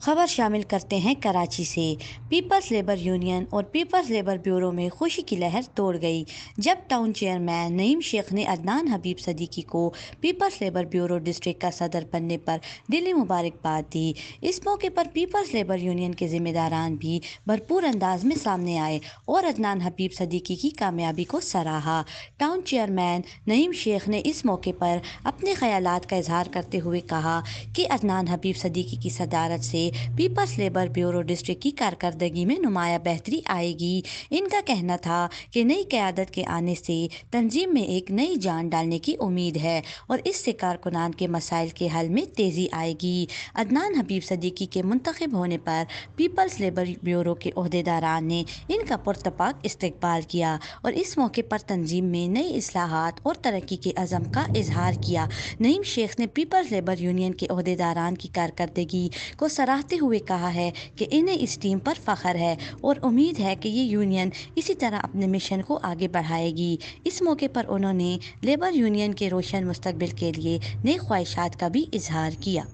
खबर शामिल करते हैं कराची से। पीपल्स लेबर यूनियन और पीपल्स लेबर ब्यूरो में खुशी की लहर तोड़ गई जब टाउन चेयरमैन नईम शेख ने अदनान हबीब सदीकी को पीपल्स लेबर ब्यूरो डिस्ट्रिक्ट का सदर बनने पर दिली मुबारकबाद दी। इस मौके पर पीपल्स लेबर यूनियन के जिम्मेदारान भी भरपूर अंदाज में सामने आए और अदनान हबीब सदीकी की कामयाबी को सराहा। टाउन चेयरमैन नईम शेख ने इस मौके पर अपने ख्यालात का इजहार करते हुए कहा कि अदनान हबीब सदीकी की सदारत से पीपल्स लेबर ब्यूरो डिस्ट्रिक्ट की कारकर्दगी में नुमाया बेहतरी आएगी। इनका कहना था कि नई क़यादत के आने से तंजीम में एक नई जान डालने की उम्मीद है और इससे कारकुनान के मसाइल के हल में तेज़ी आएगी। अदनान हबीब सदीकी के मुंतखब होने पर पीपल्स लेबर ब्यूरो के अहदेदारान ने इनका पुरतपाक इस्तकबाल किया और इस मौके पर तंजीम में नई इस्लाहात और तरक्की के अज़म का इजहार किया। नईम शेख ने पीपल्स लेबर यूनियन के अहदेदारान की कारकर्दगी को सराहते हुए कहा है कि इन्हें इस टीम पर फ़ख्र है और उम्मीद है कि ये यूनियन इसी तरह अपने मिशन को आगे बढ़ाएगी। इस मौके पर उन्होंने लेबर यूनियन के रोशन मुस्तकबिल के लिए नेक ख्वाहिशात का भी इजहार किया।